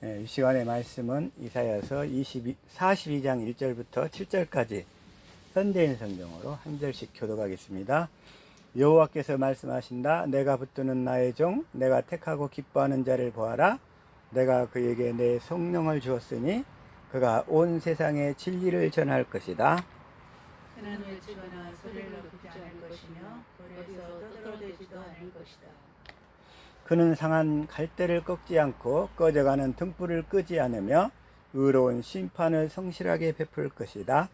이 시간의 말씀은 이사야서 42장 1절부터 7절까지 현대인 성경으로 한 절씩 교독하겠습니다. 여호와께서 말씀하신다. 내가 붙드는 나의 종, 내가 택하고 기뻐하는 자를 보아라. 내가 그에게 내 성령을 주었으니 그가 온 세상에 진리를 전할 것이다. 그는 외치거나 소리를 높이지 않을 것이며 돌에서 떠들어대지도 않을 것이다. 그는 상한 갈대를 꺾지 않고 꺼져가는 등불을 끄지 않으며 의로운 심판을 성실하게 베풀 것이다.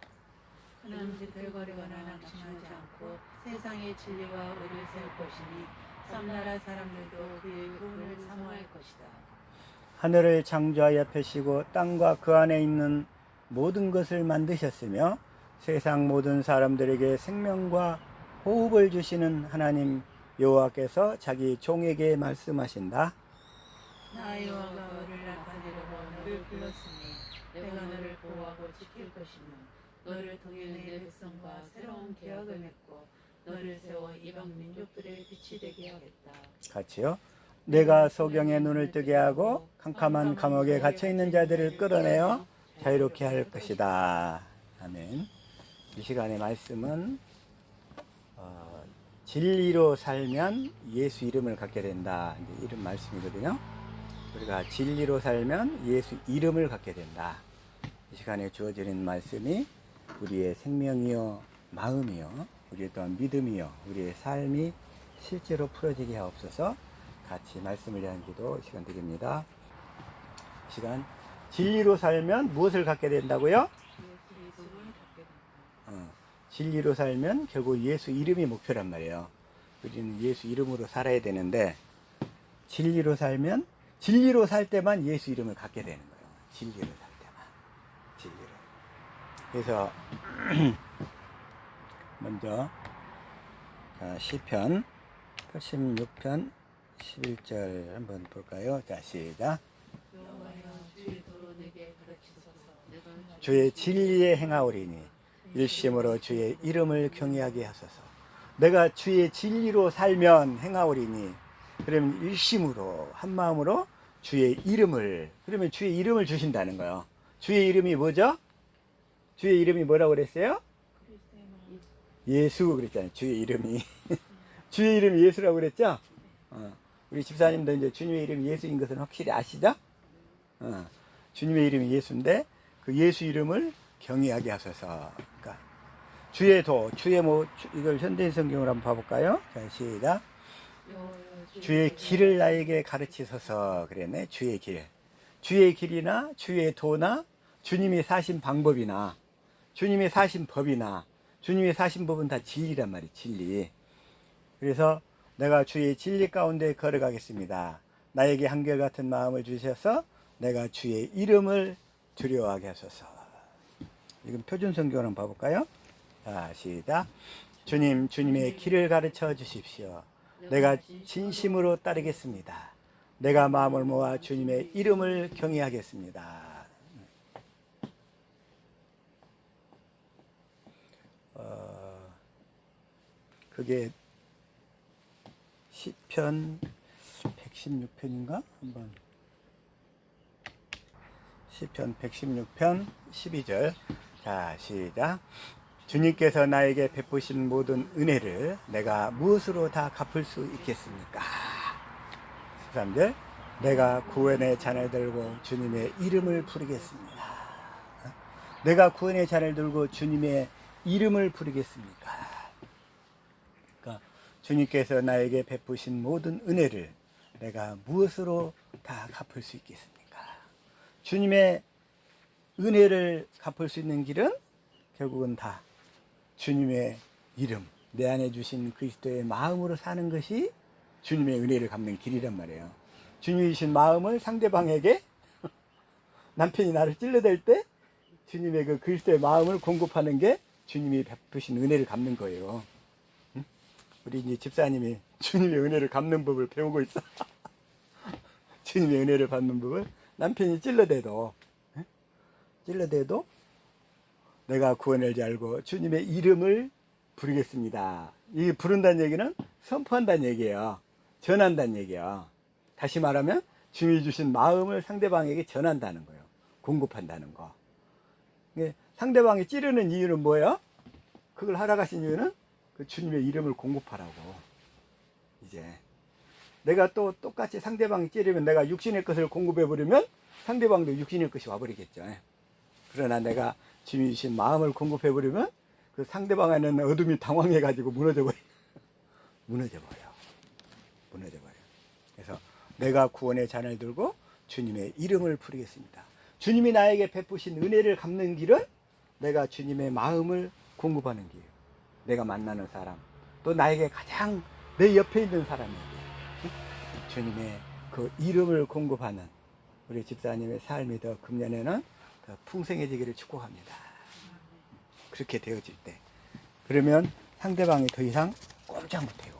그는 비틀거리거나 낙심하지 않고 세상의 진리와 의를 세울 것이니 섬나라 사람들도 그의 교훈을 사모할 것이다. 하늘을 창조하여 펴시고 땅과 그 안에 있는 모든 것을 만드셨으며 세상 모든 사람들에게 생명과 호흡을 주시는 하나님 여호와께서 자기 종에게 말씀하신다. 나 여호와가 너를 나타내려고 너를 불렀으니 내가 너를 보호하고 지킬 것이며 너를 통해 내 백성과 새로운 계약을 맺고 너를 세워 이방 민족들의 빛이 되게 하겠다. 같이요. 내가 소경의 눈을 뜨게 하고 캄캄한 감옥에 갇혀있는 자들을 끌어내어 자유롭게 할 것이다. 아멘. 이 시간의 말씀은 진리로 살면 예수 이름을 갖게 된다. 이런 말씀이거든요. 우리가 진리로 살면 예수 이름을 갖게 된다. 이 시간에 주어지는 말씀이 우리의 생명이요 마음이요 우리의 또한 믿음이요 우리의 삶이 실제로 풀어지게 하옵소서. 같이 말씀을 위한 기도 시간 드립니다. 이 시간 진리로 살면 무엇을 갖게 된다고요? 진리로 살면 결국 예수 이름이 목표란 말이에요. 우리는 예수 이름으로 살아야 되는데 진리로 살면 진리로 살 때만 예수 이름을 갖게 되는 거예요. 진리로 살 때만. 진리로. 그래서 먼저 시편 86편 11절 한번 볼까요? 자, 시작. 주의 진리에 행하오리니 일심으로 주의 이름을 경외하게 하소서. 내가 주의 진리로 살면 행하오리니, 그러면 일심으로 한 마음으로 주의 이름을, 그러면 주의 이름을 주신다는 거예요. 주의 이름이 뭐죠? 주의 이름이 뭐라고 그랬어요? 예수 그랬잖아요. 주의 이름이 주의 이름이 예수라고 그랬죠? 우리 집사님도 이제 주님의 이름이 예수인 것은 확실히 아시죠? 주님의 이름이 예수인데 그 예수 이름을 경외하게 하소서. 그러니까 주의 도, 주의 뭐 이걸 현대인 성경으로 한번 봐볼까요? 자, 시작. 주의 길을 나에게 가르치소서 그랬네. 주의 길. 주의 길이나 주의 도나 주님이 사신 방법이나 주님이 사신 법이나 주님이 사신 법은 다 진리란 말이에요. 진리. 그래서 내가 주의 진리 가운데 걸어가겠습니다. 나에게 한결같은 마음을 주셔서 내가 주의 이름을 두려워하게 하소서. 이건 표준 성경을 한번 봐볼까요? 자, 시작. 주님, 주님의 길을 가르쳐 주십시오. 내가 진심으로 따르겠습니다. 내가 마음을 모아 주님의 이름을 경외하겠습니다. 그게 시편 116편인가? 한번 시편 116편 12절. 자, 시작. 주님께서 나에게 베푸신 모든 은혜를 내가 무엇으로 다 갚을 수 있겠습니까? 13절. 내가 구원의 잔을 들고 주님의 이름을 부르겠습니다. 내가 구원의 잔을 들고 주님의 이름을 부르겠습니까? 그러니까 주님께서 나에게 베푸신 모든 은혜를 내가 무엇으로 다 갚을 수 있겠습니까? 주님의 은혜를 갚을 수 있는 길은 결국은 다 주님의 이름, 내 안에 주신 그리스도의 마음으로 사는 것이 주님의 은혜를 갚는 길이란 말이에요. 주님이 주신 마음을 상대방에게 남편이 나를 찔러댈 때 주님의 그 그리스도의 마음을 공급하는 게 주님이 베푸신 은혜를 갚는 거예요. 우리 이제 집사님이 주님의 은혜를 갚는 법을 배우고 있어. 주님의 은혜를 받는 법을 남편이 찔러대도 내가 구원을 잘 알고 주님의 이름을 부르겠습니다. 이 부른다는 얘기는 선포한다는 얘기예요. 전한다는 얘기예요. 다시 말하면 주님이 주신 마음을 상대방에게 전한다는 거예요. 공급한다는 거. 상대방이 찌르는 이유는 뭐예요? 그걸 하러 가신 이유는 그 주님의 이름을 공급하라고. 이제 내가 또 똑같이 상대방이 찌르면 내가 육신의 것을 공급해버리면 상대방도 육신의 것이 와버리겠죠. 그러나 내가 주님이 주신 마음을 공급해버리면 그 상대방 안에는 어둠이 당황해가지고 무너져버려요. 무너져버려. 그래서 내가 구원의 잔을 들고 주님의 이름을 부르겠습니다. 주님이 나에게 베푸신 은혜를 갚는 길은 내가 주님의 마음을 공급하는 길. 내가 만나는 사람, 또 나에게 가장 내 옆에 있는 사람에게 주님의 그 이름을 공급하는 우리 집사님의 삶이 더 금년에는 더 풍성해지기를 축복합니다. 그렇게 되어질 때 그러면 상대방이 더 이상 꼼짝 못해요.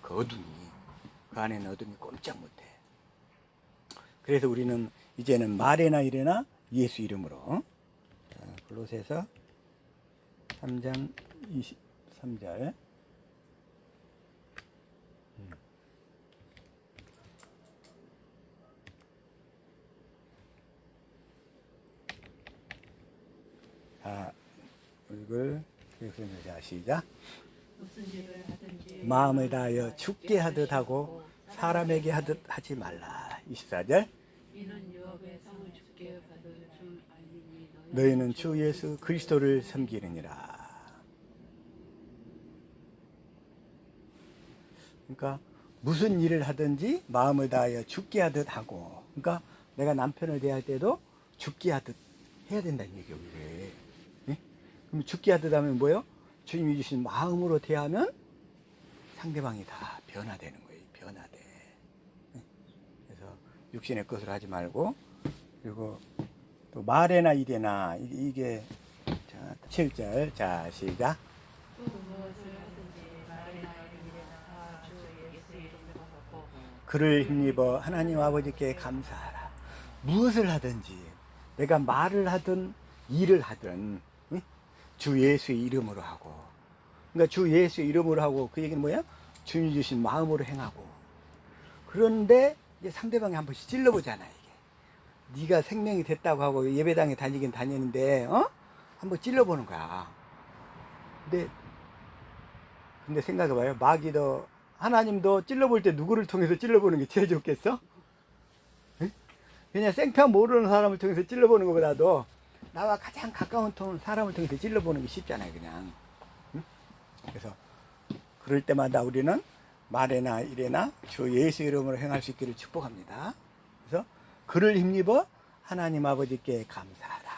그 어둠이, 그 안에는 어둠이 꼼짝 못해. 그래서 우리는 이제는 말에나 이래나 예수 이름으로. 골로새서 3장 23절. 이걸 시작. 무슨 일을 하든지 마음을 다하여 죽게 하듯 하고 사람에게 하듯 하지 말라. 24절. 이는 유업의 상을 주께 받을 줄 알리니 너희는 주 예수 그리스도를 섬기느니라. 그러니까 무슨 일을 하든지 마음을 다하여 죽게 하듯 하고, 그러니까 내가 남편을 대할 때도 죽게 하듯 해야 된다는 얘기예요. 예? 그럼 죽게 하듯 하면 뭐예요? 주님이 주신 마음으로 대하면 상대방이 다 변화되는 거예요. 변화돼. 그래서 육신의 것을 하지 말고, 그리고 또 말에나 일에나 이게 자, 7절. 자, 시작. 또 무엇을 하든지 말이나 일이나 다 주 예수 이름으로 하고 그를 힘입어 하나님 아버지께 감사하라. 무엇을 하든지 내가 말을 하든 일을 하든 응? 주 예수의 이름으로 하고, 그러니까 주 예수의 이름으로 하고, 그 얘기는 뭐야? 주님이 주신 마음으로 행하고. 그런데 이제 상대방이 한 번씩 찔러보잖아. 이게 네가 생명이 됐다고 하고 예배당에 다니긴 다니는데 한번 찔러보는 거야. 근데 생각해봐요. 마귀도 하나님도 찔러볼 때 누구를 통해서 찔러보는 게 제일 좋겠어? 응? 그냥 생판 모르는 사람을 통해서 찔러보는 것보다도 나와 가장 가까운 사람을 통해서 찔러보는 게 쉽잖아요. 그냥. 응? 그래서 그럴 때마다 우리는 말에나 일에나 주 예수 이름으로 행할 수 있기를 축복합니다. 그래서 그를 힘입어 하나님 아버지께 감사하라.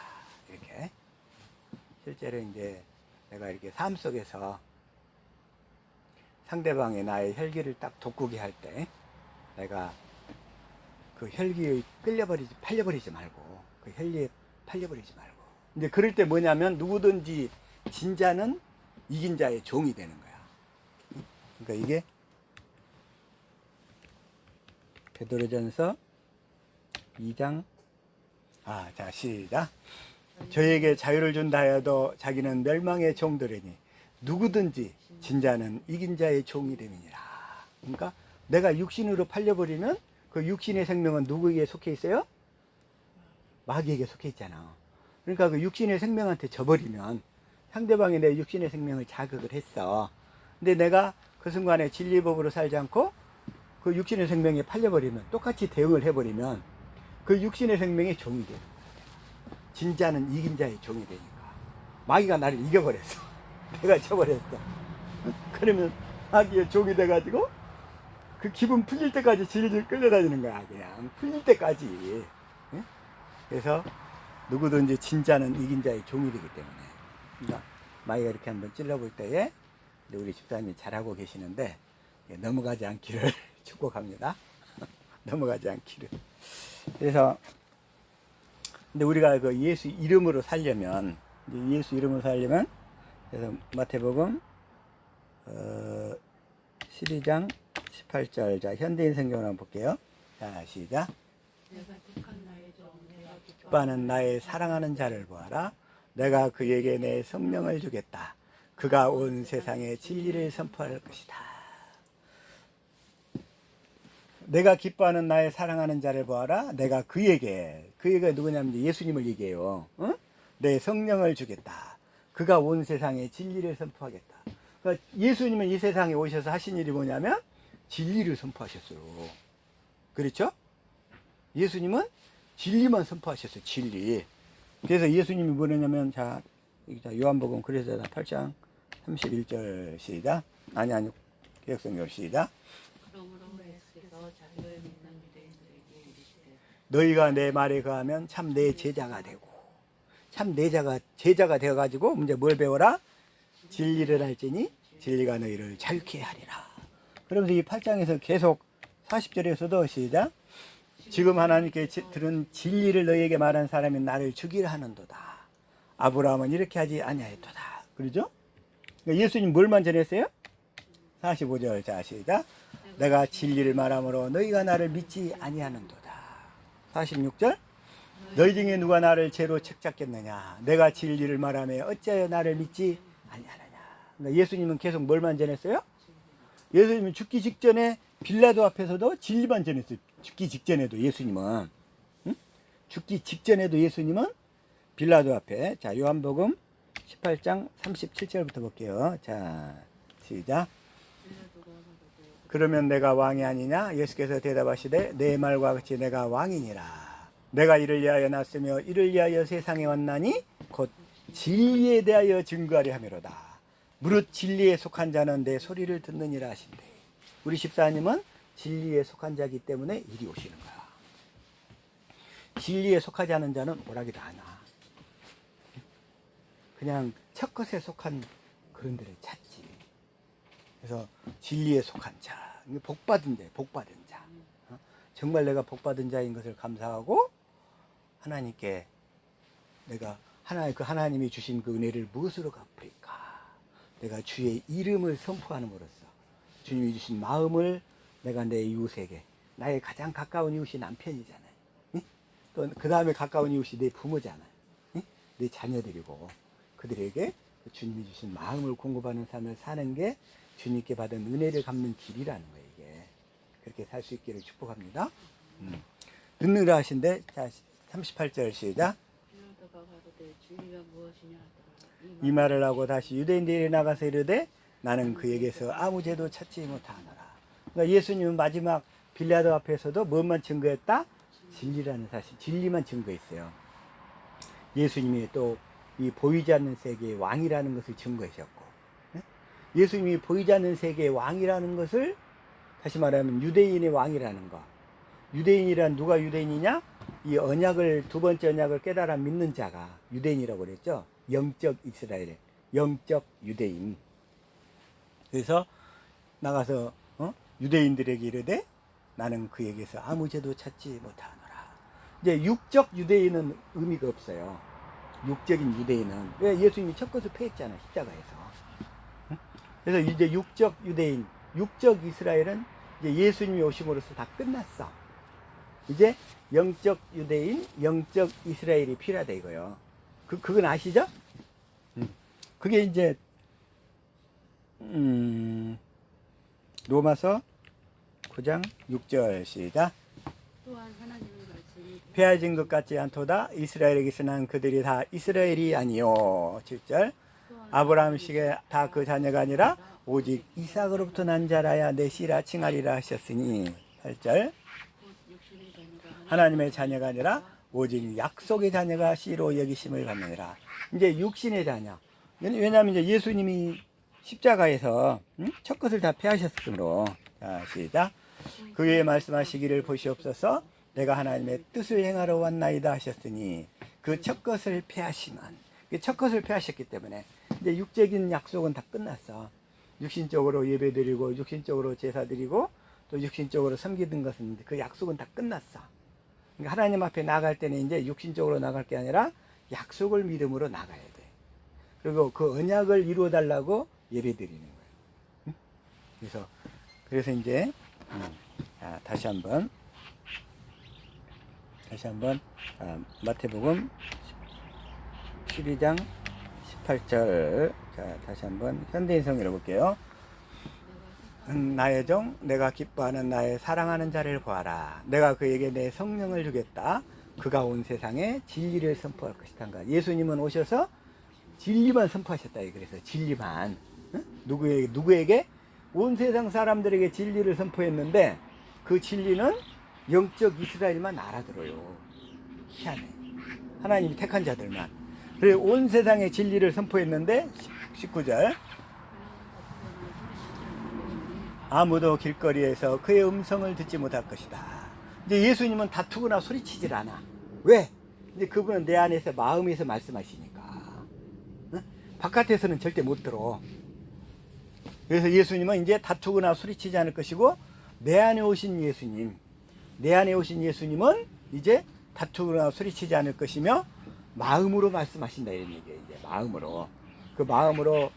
이렇게. 실제로 이제 내가 이렇게 삶 속에서 상대방의 나의 혈기를 딱 돋구게 할 때 내가 그 혈기에 팔려버리지 말고, 그 혈기에 팔려버리지 말고. 이제 그럴 때 뭐냐면 누구든지 진 자는 이긴 자의 종이 되는 거야. 그러니까 이게 베드로전서 2장 자 시작. 저에게 자유를 준다 하여도 자기는 멸망의 종들이니 누구든지 진 자는 이긴 자의 종이 됨이니라. 그러니까 내가 육신으로 팔려버리면 그 육신의 생명은 누구에게 속해 있어요? 마귀에게 속해 있잖아. 그러니까 그 육신의 생명한테 져버리면 상대방이 내 육신의 생명을 자극을 했어. 근데 내가 그 순간에 진리법으로 살지 않고 그 육신의 생명에 팔려버리면, 똑같이 대응을 해버리면 그 육신의 생명의 종이 돼요. 진자는 이긴 자의 종이 되니까. 마귀가 나를 이겨버렸어. 내가 쳐버렸어. 그러면 마귀의 종이 돼가지고 그 기분 풀릴 때까지 질질 끌려다니는 거야. 그냥 풀릴 때까지. 그래서 누구든지 진자는 이긴 자의 종이 되기 때문에. 그러니까 마귀가 이렇게 한번 찔러볼 때에 우리 집사님이 잘하고 계시는데 넘어가지 않기를 축복합니다. 넘어가지 않기를. 그래서 근데 우리가 그 예수 이름으로 살려면, 예수 이름으로 살려면, 그래서 마태복음 12장 18절. 자, 현대인 성경을 한번 볼게요. 자, 시작. 내가 택한 나의 종 내가 기뻐하는 나의 사랑하는 자를 보아라. 내가 그에게 내 성령을 주겠다. 그가 온 세상에 진리를 선포할 것이다. 내가 기뻐하는 나의 사랑하는 자를 보아라. 내가 그에게 누구냐면 예수님을 얘기해요. 어? 내 성령을 주겠다. 그가 온 세상에 진리를 선포하겠다. 그러니까 예수님은 이 세상에 오셔서 하신 일이 뭐냐면 진리를 선포하셨어요. 그렇죠? 예수님은 진리만 선포하셨어요. 진리. 그래서 예수님이 뭐냐면 자 요한복음 그래서 8장 31절 시작. 아니 개혁성경 시작. 그러므로 예수께서 자기를 믿는 유대인들에게 이르시되 너희가 내 말에 거하면 참 내 제자가 되고 참 내 제자가 되어 가지고 이제 뭘 배워라? 진리를 알지니 진리가 너희를 자유케 하리라. 그러면서 이 8장에서 계속 40절에서도 시작. 지금 하나님께 들은 진리를 너희에게 말한 사람이 나를 죽이려 하는도다. 아브라함은 이렇게 하지 아니하였도다. 그러죠? 그러니까 예수님 뭘만 전했어요? 45절 자 시작. 내가 진리를 말함으로 너희가 나를 믿지 아니하는도다. 46절. 너희 중에 누가 나를 죄로 책잡겠느냐? 내가 진리를 말하며 어찌하여 나를 믿지 아니하느냐? 그러니까 예수님은 계속 뭘만 전했어요? 예수님은 죽기 직전에 빌라도 앞에서도 진리만 전했어요. 죽기 직전에도 예수님은 죽기 직전에도 예수님은 빌라도 앞에 자 요한복음 18장 37절부터 볼게요. 자 시작. 그러면 내가 왕이 아니냐? 예수께서 대답하시되 내 말과 같이 내가 왕이니라. 내가 이를 위하여 났으며 이를 위하여 세상에 왔나니 곧 진리에 대하여 증거하려 함이로다. 무릇 진리에 속한 자는 내 소리를 듣느니라 하신대. 우리 집사님은 진리에 속한 자이기 때문에 이리 오시는 거야. 진리에 속하지 않은 자는 오라기도 안 와. 그냥 첫 것에 속한 그런 데를 찾지. 그래서 진리에 속한 자, 복받은 자, 복받은 자. 정말 내가 복받은 자인 것을 감사하고 하나님께 내가 하나님이 주신 그 은혜를 무엇으로 갚을까? 내가 주의 이름을 선포함으로써 주님이 주신 마음을 내가 내 이웃에게 나의 가장 가까운 이웃이 남편이잖아요. 응? 또 그 다음에 가까운 이웃이 내 부모잖아요. 응? 내 자녀들이고 그들에게 주님이 주신 마음을 공급하는 삶을 사는 게 주님께 받은 은혜를 갚는 길이라는 거예요. 이게 그렇게 살 수 있기를 축복합니다. 듣느라 하신데 자 38절 시작. 빌라도가 가로되 진리가 무엇이냐 하더라. 이 말을 하고 다시 유대인들이 나가서 이르되 나는 그에게서 아무 죄도 찾지 못하노라. 그러니까 예수님은 마지막 빌라도 앞에서도 뭐만 증거했다? 진리라는 사실, 진리만 증거했어요. 예수님이 또 이 보이지 않는 세계의 왕이라는 것을 증거하셨고, 예수님이 보이지 않는 세계의 왕이라는 것을 다시 말하면 유대인의 왕이라는 거. 유대인이란 누가 유대인이냐? 이 언약을 두 번째 언약을 깨달아 믿는 자가 유대인이라고 그랬죠. 영적 이스라엘, 영적 유대인. 그래서 나가서 유대인들에게 이르되 나는 그에게서 아무 죄도 찾지 못하노라. 이제 육적 유대인은 의미가 없어요. 육적인 유대인은 왜 예수님이 첫 것을 패했잖아요. 십자가에서. 그래서 이제 육적 유대인, 육적 이스라엘은 이제 예수님이 오심으로써 다 끝났어. 이제 영적 유대인, 영적 이스라엘이 필요하다 이거요. 그건 아시죠? 그게 이제 로마서 9장 6절 시작. 또한 하나님의 말씀이 폐하진 것 같지 않도다. 이스라엘에게서 난 그들이 다 이스라엘이 아니요. 7절. 아브라함 식의 다 그 자녀가 아니라 오직 이삭으로부터 난 자라야 내 씨라 칭하리라 하셨으니. 8절. 하나님의 자녀가 아니라 오직 약속의 자녀가 씨로 여기심을 받느니라. 이제 육신의 자녀. 왜냐하면 이제 예수님이 십자가에서 첫 것을 다 패하셨으므로. 자, 시작. 그의 말씀하시기를 보시옵소서. 내가 하나님의 뜻을 행하러 왔나이다 하셨으니 그 첫 것을 패하시면 첫 것을 패하셨기 때문에 이제 육적인 약속은 다 끝났어. 육신적으로 예배드리고 육신적으로 제사드리고 또 육신적으로 섬기던 것은 그 약속은 다 끝났어. 그러니까 하나님 앞에 나갈 때는 이제 육신적으로 나갈 게 아니라 약속을 믿음으로 나가야 돼. 그리고 그 언약을 이루어 달라고 예배드리는 거예요. 그래서 이제 다시 한번 마태복음 12장 18절. 자, 다시 한번 현대인성 읽어볼게요. 나의 종 내가 기뻐하는 나의 사랑하는 자를 보아라. 내가 그에게 내 성령을 주겠다. 그가 온 세상에 진리를 선포할 것이다. 예수님은 오셔서 진리만 선포하셨다. 그래서 진리만. 누구에게? 온 세상 사람들에게 진리를 선포했는데 그 진리는 영적 이스라엘만 알아들어요. 희한해. 하나님이 택한 자들만. 그래 온 세상에 진리를 선포했는데 19절 아무도 길거리에서 그의 음성을 듣지 못할 것이다. 이제 예수님은 다투거나 소리치질 않아. 왜? 이제 그분은 내 안에서 마음에서 말씀하시니까. 바깥에서는 절대 못 들어. 그래서 예수님은 이제 다투거나 소리치지 않을 것이고 내 안에 오신 예수님은 이제 다투거나 소리치지 않을 것이며 마음으로 말씀하신다 이런 얘기예요. 이제 마음으로. 그 마음으로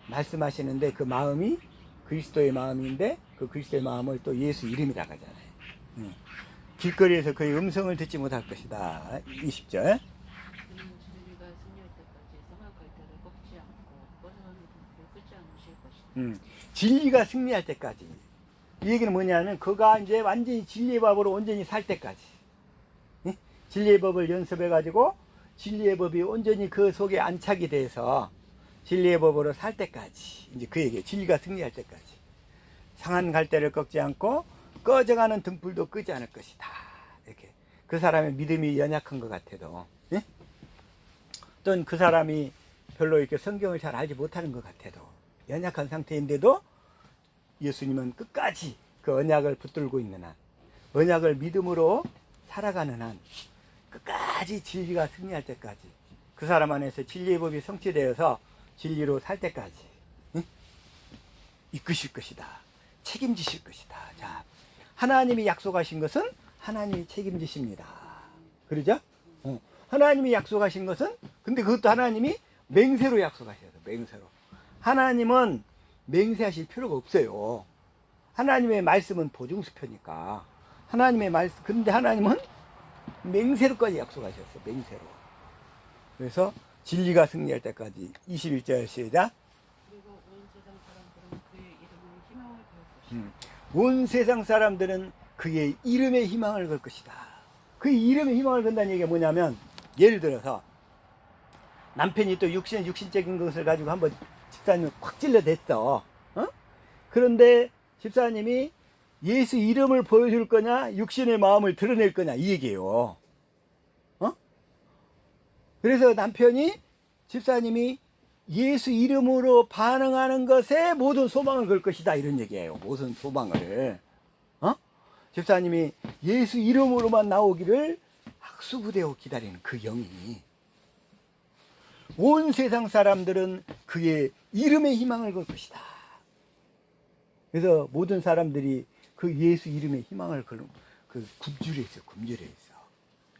말씀하시는데 그 마음이 그리스도의 마음인데 그 그리스도의 마음을 또 예수 이름이라고 하잖아요. 길거리에서 그의 음성을 듣지 못할 것이다. 20절. 진리가 승리할 때까지. 이 얘기는 뭐냐면 그가 이제 완전히 진리의 법으로 온전히 살 때까지. 진리의 법을 연습해 가지고 진리의 법이 온전히 그 속에 안착이 돼서 진리의 법으로 살 때까지. 이제 그 얘기예요. 진리가 승리할 때까지. 상한 갈대를 꺾지 않고 꺼져가는 등불도 끄지 않을 것이다. 이렇게. 그 사람의 믿음이 연약한 것 같아도, 또는 그 사람이 별로 이렇게 성경을 잘 알지 못하는 것 같아도, 연약한 상태인데도 예수님은 끝까지 그 언약을 붙들고 있는 한, 언약을 믿음으로 살아가는 한, 끝까지 진리가 승리할 때까지, 그 사람 안에서 진리의 법이 성취되어서 진리로 살 때까지 이끄실 것이다. 책임지실 것이다. 자, 하나님이 약속하신 것은 하나님이 책임지십니다. 그러죠? 하나님이 약속하신 것은, 근데 그것도 하나님이 맹세로 약속하셔요. 맹세로. 하나님은 맹세하실 필요가 없어요. 하나님의 말씀은 보증수표니까. 하나님의 말씀, 근데 하나님은 맹세로까지 약속하셨어요. 맹세로. 그래서 진리가 승리할 때까지. 21절 시작. 그리고 온 세상 사람들은 그의 이름을 희망을 걸 것이다. 온 세상 사람들은 그의 이름에 희망을 걸 것이다. 그의 이름에 희망을 건다는 얘기가 뭐냐면, 예를 들어서 남편이 또 육신적인 것을 가지고 한번 집사님을 확 찔러댔어. 그런데 집사님이 예수 이름을 보여줄 거냐, 육신의 마음을 드러낼 거냐, 이 얘기예요. 그래서 남편이, 집사님이 예수 이름으로 반응하는 것에 모든 소망을 걸 것이다, 이런 얘기예요. 모든 소망을. 집사님이 예수 이름으로만 나오기를 학수부대로 기다리는 그 영이. 온 세상 사람들은 그의 이름에 희망을 걸 것이다. 그래서 모든 사람들이 그 예수 이름에 희망을 걸는, 그 굶주려 있어.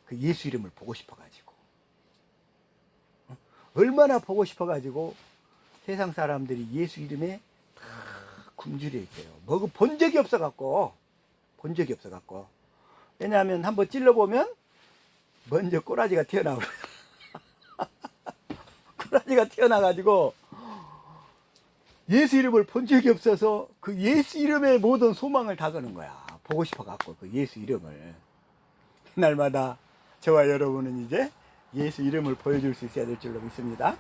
그 예수 이름을 보고 싶어가지고. 얼마나 보고 싶어가지고 세상 사람들이 예수 이름에 다 굶주려 있어요. 뭐 본 적이 없어갖고. 왜냐하면 한번 찔러보면 먼저 꼬라지가 튀어나오고. 꼬라지가 튀어나가지고 예수 이름을 본 적이 없어서 그 예수 이름의 모든 소망을 다 거는 거야. 보고 싶어갖고 그 예수 이름을. 날마다 저와 여러분은 이제 예수 이름을 보여줄 수 있어야 될 줄로 믿습니다.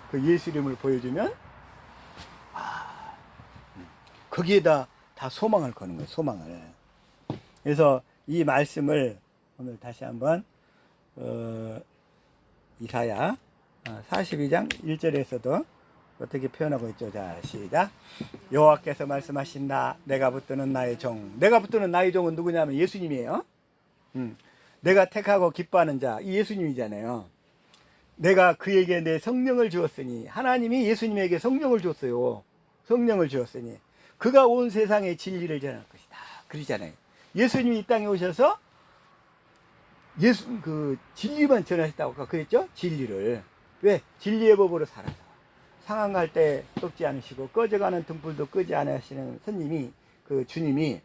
그 예수 이름을 보여주면 거기에다 다 소망을 거는 거예요. 소망을. 그래서 이 말씀을 오늘 다시 한번 이사야 42장 1절에서도 어떻게 표현하고 있죠? 자, 시작. 여호와께서 말씀하신다. 내가 붙드는 나의 종. 내가 붙드는 나의 종은 누구냐면 예수님이에요. 내가 택하고 기뻐하는 자, 이 예수님이잖아요. 내가 그에게 내 성령을 주었으니, 하나님이 예수님에게 성령을 줬어요. 성령을 주었으니 그가 온 세상에 진리를 전할 것이다. 그러잖아요. 예수님이 이 땅에 오셔서 그 진리만 전하셨다고 그랬죠? 진리를. 왜? 진리의 법으로 살아서 상한 갈 때 꺾지 않으시고 꺼져가는 등불도 끄지 않으시는 스님이, 그 주님이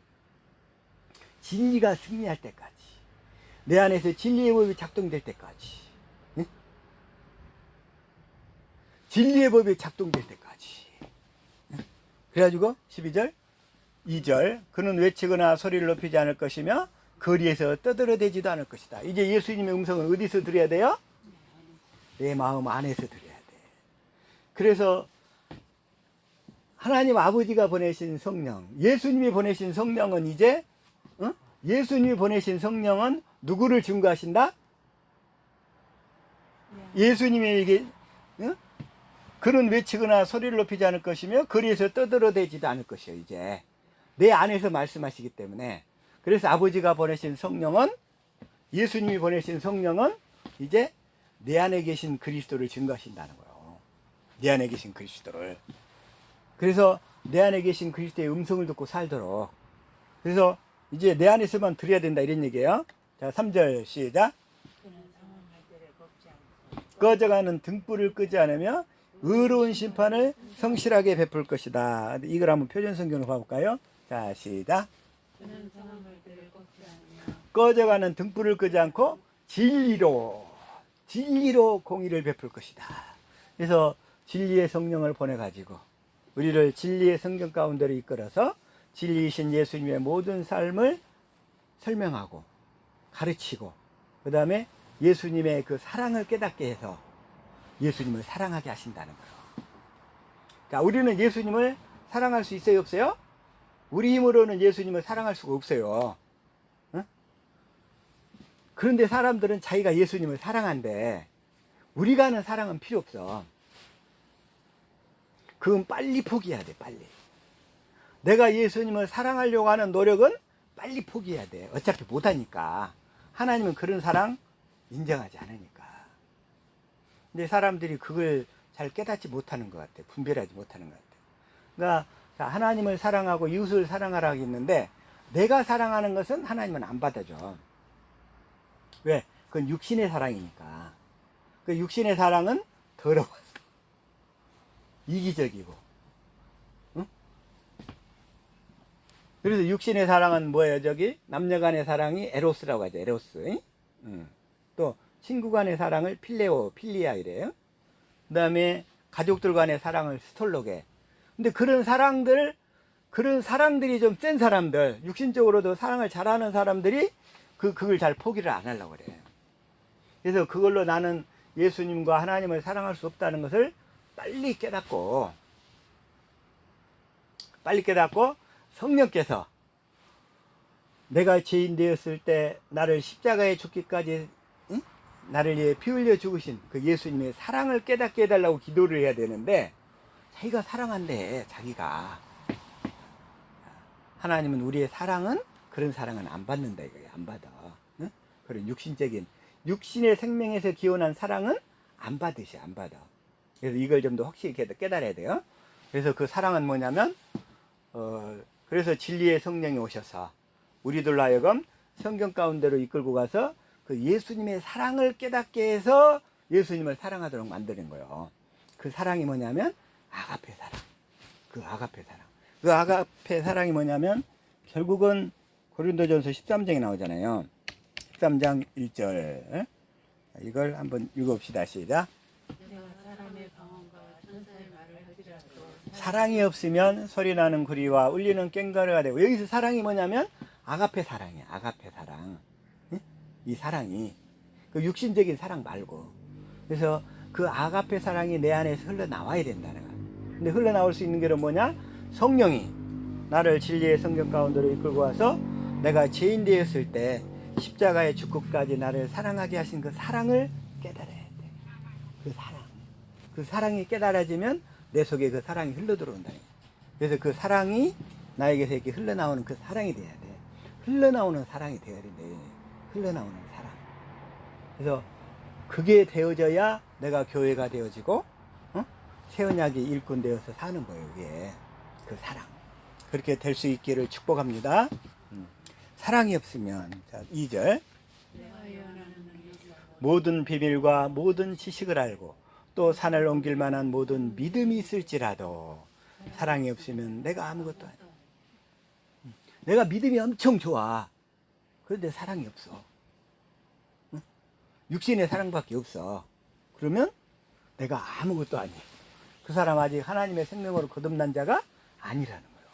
진리가 승리할 때까지, 내 안에서 진리의 법이 작동될 때까지, 진리의 법이 작동될 때까지 그래가지고 12절 2절 그는 외치거나 소리를 높이지 않을 것이며 거리에서 떠들어대지도 않을 것이다. 이제 예수님의 음성은 어디서 들어야 돼요? 내 마음 안에서 들어야 돼. 그래서 하나님 아버지가 보내신 성령, 예수님이 보내신 성령은 이제 예수님이 보내신 성령은 누구를 증거하신다? 예수님이 이게 그는 외치거나 소리를 높이지 않을 것이며 거리에서 떠들어대지도 않을 것이요. 이제 내 안에서 말씀하시기 때문에 그래서 아버지가 보내신 성령은 예수님이 보내신 성령은 이제 내 안에 계신 그리스도를 증거하신다는 거예요. 내 안에 계신 그리스도를. 그래서 내 안에 계신 그리스도의 음성을 듣고 살도록. 그래서 이제 내 안에서만 들어야 된다 이런 얘기예요. 자, 3절 시작. 그는 상황할 때를 걷지 않고 꺼져가는 등불을 끄지 않으며 의로운 심판을 성실하게 베풀 것이다. 이걸 한번 표준 성경으로 봐볼까요? 자, 시작. 그는 상황할 때를 걷지 않으며 꺼져가는 등불을 끄지 않고 진리로 공의를 베풀 것이다. 그래서 진리의 성령을 보내가지고 우리를 진리의 성경 가운데로 이끌어서 진리이신 예수님의 모든 삶을 설명하고 가르치고 그 다음에 예수님의 그 사랑을 깨닫게 해서 예수님을 사랑하게 하신다는 거예요. 자, 우리는 예수님을 사랑할 수 있어요, 없어요? 우리 힘으로는 예수님을 사랑할 수가 없어요. 응? 그런데 사람들은 자기가 예수님을 사랑한대. 우리가 하는 사랑은 필요 없어. 그건 빨리 포기해야 돼, 빨리. 내가 예수님을 사랑하려고 하는 노력은 빨리 포기해야 돼. 어차피 못하니까. 하나님은 그런 사랑 인정하지 않으니까. 근데 사람들이 그걸 잘 깨닫지 못하는 것 같아. 분별하지 못하는 것 같아. 그러니까 하나님을 사랑하고 이웃을 사랑하라고 했는데 내가 사랑하는 것은 하나님은 안 받아줘. 왜? 그건 육신의 사랑이니까. 그 육신의 사랑은 더러워서 이기적이고. 응? 그래서 육신의 사랑은 뭐예요? 저기 남녀 간의 사랑이 에로스라고 하죠. 에로스. 응? 또 친구 간의 사랑을 필리아 이래요. 그 다음에 가족들 간의 사랑을 스톨로게. 근데 그런 사랑들이 좀 센 사람들, 육신적으로도 사랑을 잘하는 사람들이 그걸 잘 포기를 안 하려고 그래요. 그래서 그걸로 나는 예수님과 하나님을 사랑할 수 없다는 것을 빨리 깨닫고 성령께서 내가 죄인 되었을 때 나를 십자가에 죽기까지 나를 위해 피 흘려 죽으신 그 예수님의 사랑을 깨닫게 해달라고 기도를 해야 되는데 자기가 사랑한대. 자기가. 하나님은 우리의 사랑은 그런 사랑은 안 받는다 이거예요. 안 받아. 응? 그런 육신의 생명에서 기원한 사랑은 안 받으시. 안 받아. 그래서 이걸 좀 더 확실히 깨달아야 돼요. 그래서 그 사랑은 뭐냐면 그래서 진리의 성령이 오셔서 우리들로 하여금 성경 가운데로 이끌고 가서 그 예수님의 사랑을 깨닫게 해서 예수님을 사랑하도록 만드는 거예요. 그 사랑이 뭐냐면 아가페 사랑. 그 아가페 사랑. 그 아가페 사랑이 뭐냐면 결국은 고린도전서 13장에 나오잖아요. 13장 1절. 이걸 한번 읽어봅시다. 시작. 내가 사람의 방언과 천사의 말을 할지라도 사랑이 없으면 소리나는 구리와 울리는 꽹과리가 되고 여기서 사랑이 뭐냐면 아가페 사랑이야. 아가페 사랑. 이 사랑이 그 육신적인 사랑 말고 그래서 그 아가페 사랑이 내 안에서 흘러나와야 된다는 거야. 근데 흘러나올 수 있는 게 뭐냐? 성령이 나를 진리의 성경 가운데로 이끌고 와서 내가 죄인 되었을 때 십자가의 죽고까지 나를 사랑하게 하신 그 사랑을 깨달아야 돼. 그 사랑이 깨달아지면 내 속에 그 사랑이 흘러들어온다. 그래서 그 사랑이 나에게서 이렇게 흘러나오는 그 사랑이 돼야 돼. 흘러나오는 사랑이 돼야 돼. 흘러나오는 사랑. 그래서 그게 되어져야 내가 교회가 되어지고 새 언약의 일꾼 되어서 사는 거예요. 이게 그 사랑. 그렇게 될 수 있기를 축복합니다. 사랑이 없으면 자, 2절 내가 예언하는 능력과 모든 비밀과 모든 지식을 알고 또 산을 옮길 만한 모든 믿음이 있을지라도 사랑이 없으면 내가 아무것도 아니야. 내가 믿음이 엄청 좋아. 그런데 사랑이 없어. 육신의 사랑밖에 없어. 그러면 내가 아무것도 아니야. 그 사람 아직 하나님의 생명으로 거듭난 자가 아니라는 거예요.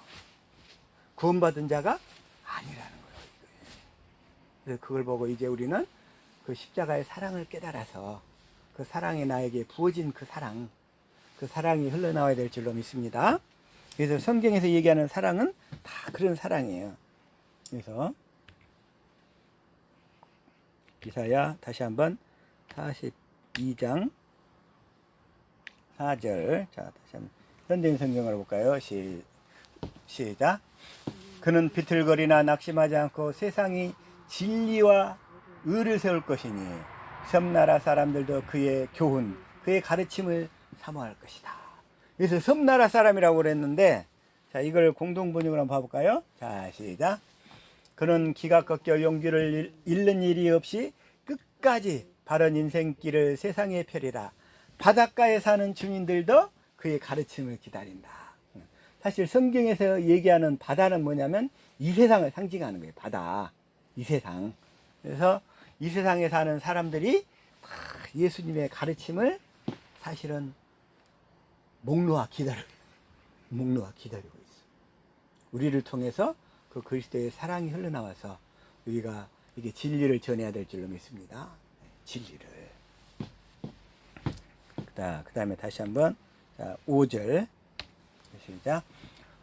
구원받은 자가 아니라는 거예요. 그래서 그걸 보고 이제 우리는 그 십자가의 사랑을 깨달아서 그 사랑이 나에게 부어진 그 사랑이 흘러나와야 될 줄로 믿습니다. 그래서 성경에서 얘기하는 사랑은 다 그런 사랑이에요. 그래서 이사야 다시 한번 42장 4절. 자, 다시 한번 현대인 성경으로 볼까요? 시작. 그는 비틀거리나 낙심하지 않고 세상이 진리와 의를 세울 것이니 섬나라 사람들도 그의 교훈, 그의 가르침을 사모할 것이다. 그래서 섬나라 사람이라고 그랬는데, 자, 이걸 공동 번역으로 한번 봐볼까요? 자, 시작. 그는 기가 꺾여 용기를 잃는 일이 없이 끝까지 바른 인생길을 세상에 펴리라. 바닷가에 사는 주민들도 그의 가르침을 기다린다. 사실 성경에서 얘기하는 바다는 뭐냐면 이 세상을 상징하는 거예요. 바다, 이 세상. 그래서 이 세상에 사는 사람들이 다 예수님의 가르침을 사실은 목놓아 기다리고 있어. 우리를 통해서 그 그리스도의 사랑이 흘러나와서 우리가 이게 진리를 전해야 될 줄로 믿습니다. 진리를. 그 다음에 다시 한번 5절 시작.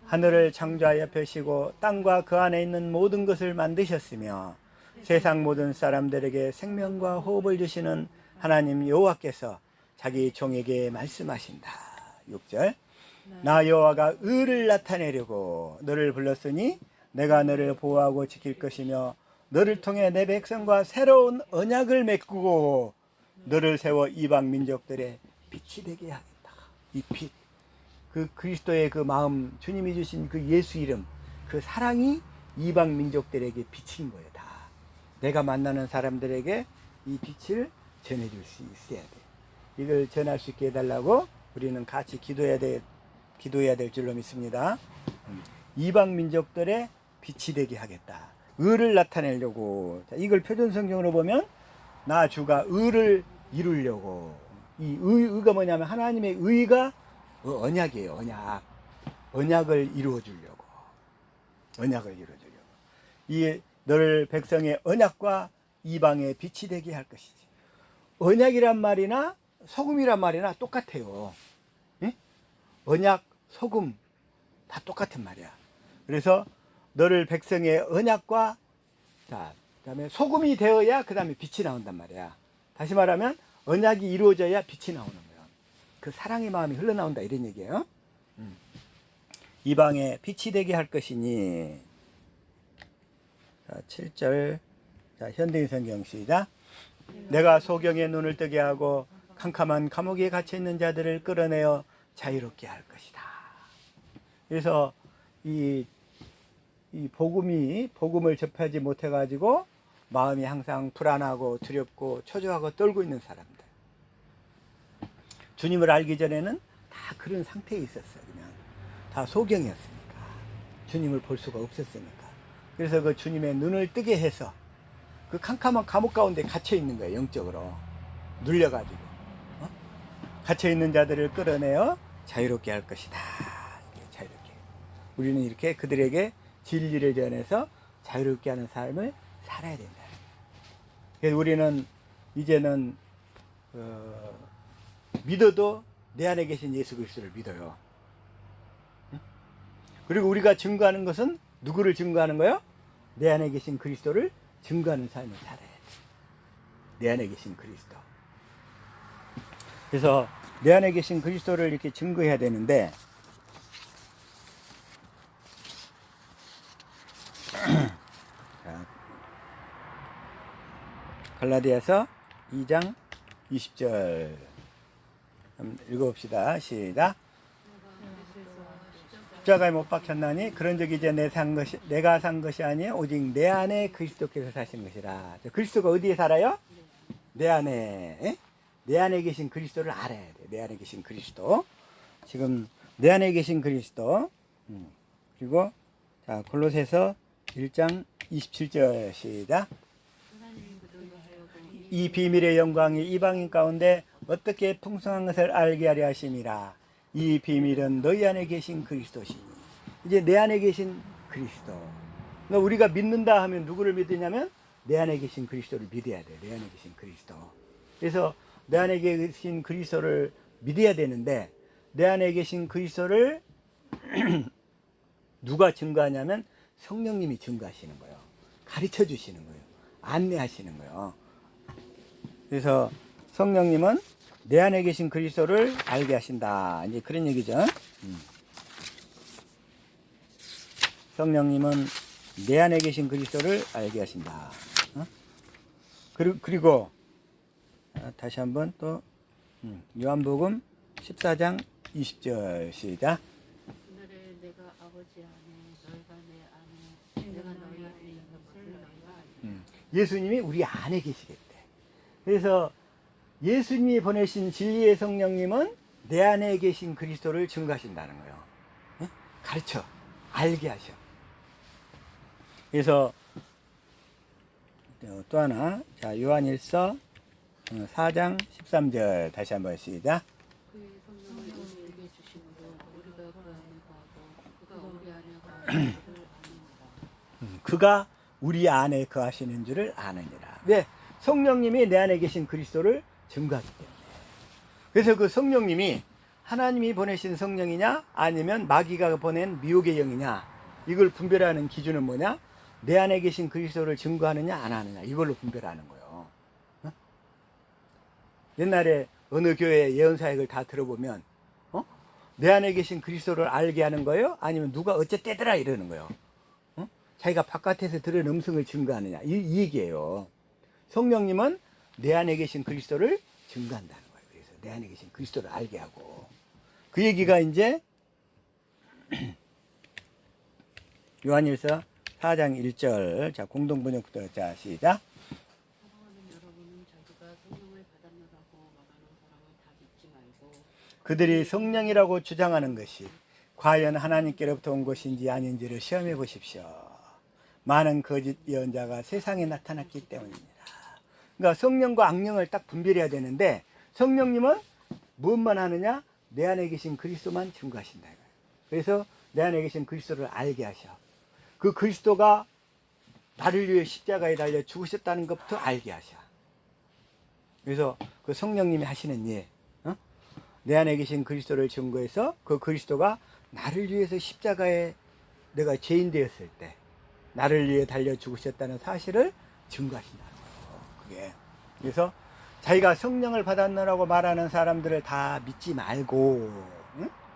하늘을 창조하여 펴시고 땅과 그 안에 있는 모든 것을 만드셨으며 세상 모든 사람들에게 생명과 호흡을 주시는 하나님 여호와께서 자기 종에게 말씀하신다. 6절. 나 여호와가 의를 나타내려고 너를 불렀으니 내가 너를 보호하고 지킬 것이며 너를 통해 내 백성과 새로운 언약을 맺고 너를 세워 이방 민족들의 빛이 되게 하겠다. 이 빛, 그 그리스도의 그 마음, 주님이 주신 그 예수 이름, 그 사랑이 이방 민족들에게 비친 거예요. 다 내가 만나는 사람들에게 이 빛을 전해줄 수 있어야 돼. 이걸 전할 수 있게 해달라고 우리는 같이 기도해야 될 줄로 믿습니다. 이방 민족들의 빛이 되게 하겠다. 의를 나타내려고. 자, 이걸 표준성경으로 보면 나 주가 의를 이루려고. 이 의가 뭐냐면 하나님의 의가 언약이에요. 언약을 이루어주려고. 이 너를 백성의 언약과 이방의 빛이 되게 할 것이지. 언약이란 말이나 소금이란 말이나 똑같아요. 예? 언약, 소금 다 똑같은 말이야. 그래서 너를 백성의 언약과 그다음에 소금이 되어야 그다음에 빛이 나온단 말이야. 다시 말하면 언약이 이루어져야 빛이 나오는 거야. 그 사랑의 마음이 흘러나온다 이런 얘기예요. 이방에 빛이 되게 할 것이니. 자, 7절. 자, 현대인 성경 시작. 내가 소경의 눈을 뜨게 하고 캄캄한 감옥에 갇혀 있는 자들을 끌어내어 자유롭게 할 것이다. 그래서 이 복음을 접하지 못해 가지고 마음이 항상 불안하고 두렵고 초조하고 떨고 있는 사람들. 주님을 알기 전에는 다 그런 상태에 있었어요. 그냥 다 소경이었으니까. 주님을 볼 수가 없었으니까. 그래서 그 주님의 눈을 뜨게 해서 그 캄캄한 감옥 가운데 갇혀 있는 거예요. 영적으로 눌려가지고 갇혀 있는 자들을 끌어내어 자유롭게 할 것이다. 자유롭게. 우리는 이렇게 그들에게 진리를 전해서 자유롭게 하는 삶을 살아야 된다. 그래서 우리는 이제는 믿어도 내 안에 계신 예수 그리스도를 믿어요. 그리고 우리가 증거하는 것은 누구를 증거하는 거예요? 내 안에 계신 그리스도를 증거하는 삶을 살아야 돼. 내 안에 계신 그리스도. 그래서 내 안에 계신 그리스도를 이렇게 증거해야 되는데 갈라디아서 2장 20절 읽어봅시다. 시작. 십자가에 못 박혔나니 그런즉 이제 내가 산 것이 아니요 오직 내 안에 그리스도께서 사신 것이라. 그리스도가 어디에 살아요? 내 안에. 에? 내 안에 계신 그리스도를 알아야 돼. 내 안에 계신 그리스도. 지금 내 안에 계신 그리스도. 그리고 자 골로새서 1장 27절 시작. 이 비밀의 영광이 이방인 가운데 어떻게 풍성한 것을 알게 하려 하심이라. 이 비밀은 너희 안에 계신 그리스도시니. 이제 내 안에 계신 그리스도. 그러니까 우리가 믿는다 하면 누구를 믿느냐면 내 안에 계신 그리스도를 믿어야 돼. 내 안에 계신 그리스도. 그래서 내 안에 계신 그리스도를 믿어야 되는데 내 안에 계신 그리스도를 누가 증거하냐면 성령님이 증거하시는 거예요. 가르쳐 주시는 거예요. 안내하시는 거예요. 그래서 성령님은 내 안에 계신 그리스도를 알게 하신다. 이제 그런 얘기죠. 성령님은 내 안에 계신 그리스도를 알게 하신다. 그리고 다시 한번 또 요한복음 14장 20절 시작. 그날에 내가 아버지 안에 너희가 내 안에 내가 너희 안에 있는 것을 너희가 알리라. 예수님이 우리 안에 계시겠대. 그래서 예수님이 보내신 진리의 성령님은 내 안에 계신 그리스도를 증거하신다는 거예요. 가르쳐 알게 하셔. 그래서 또 하나, 자 요한일서 4장 13절 다시 한번 시작. 그의 성령을 우리에게 주심으로 우리가 그 안에 거하고 그가 우리 안에 거하는 줄을 아느니라. 그가 우리 안에 거하시는 줄을 아느니라. 왜? 성령님이 내 안에 계신 그리스도를 증거하기 때문에. 그래서 그 성령님이 하나님이 보내신 성령이냐 아니면 마귀가 보낸 미혹의 영이냐, 이걸 분별하는 기준은 뭐냐? 내 안에 계신 그리스도를 증거하느냐 안 하느냐, 이걸로 분별하는 거예요. 옛날에 어느 교회 예언사역을 다 들어보면 내 안에 계신 그리스도를 알게 하는 거예요? 아니면 누가 어쨌대더라 이러는 거예요. 자기가 바깥에서 들은 음성을 증거하느냐, 이 얘기예요. 성령님은 내 안에 계신 그리스도를 증거한다는 거예요. 그래서 내 안에 계신 그리스도를 알게 하고, 그 얘기가 이제 요한일서 4장 1절, 자 공동번역부터 자 시작. 사랑하는 여러분은 자기가 성령을 받았노라고 말하는 사람을 다 믿지 말고 그들이 성령이라고 주장하는 것이 과연 하나님께로부터 온 것인지 아닌지를 시험해 보십시오. 많은 거짓 예언자가 세상에 나타났기 때문입니다. 그러니까 성령과 악령을 딱 분별해야 되는데, 성령님은 무엇만 하느냐? 내 안에 계신 그리스도만 증거하신다. 그래서 내 안에 계신 그리스도를 알게 하셔. 그 그리스도가 나를 위해 십자가에 달려 죽으셨다는 것부터 알게 하셔. 그래서 그 성령님이 하시는 일, 내 안에 계신 그리스도를 증거해서 그 그리스도가 나를 위해서 십자가에 내가 죄인 되었을 때 나를 위해 달려 죽으셨다는 사실을 증거하신다는 거예요. 그게. 그래서 자기가 성령을 받았느라고 말하는 사람들을 다 믿지 말고,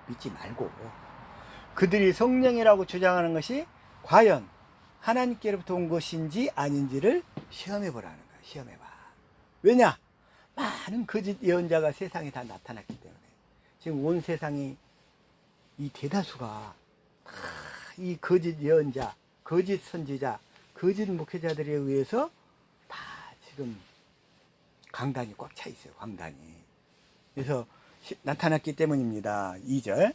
믿지 말고, 그들이 성령이라고 주장하는 것이 과연 하나님께로부터 온 것인지 아닌지를 시험해 보라는 거야. 시험해 봐. 왜냐? 많은 거짓 예언자가 세상에 다 나타났기 때문에. 지금 온 세상이 이 대다수가 다 이 거짓 예언자, 거짓 선지자, 거짓 목회자들에 의해서 다 지금 강단이 꽉 차 있어요. 강단이. 그래서 나타났기 때문입니다. 2절. 하나님의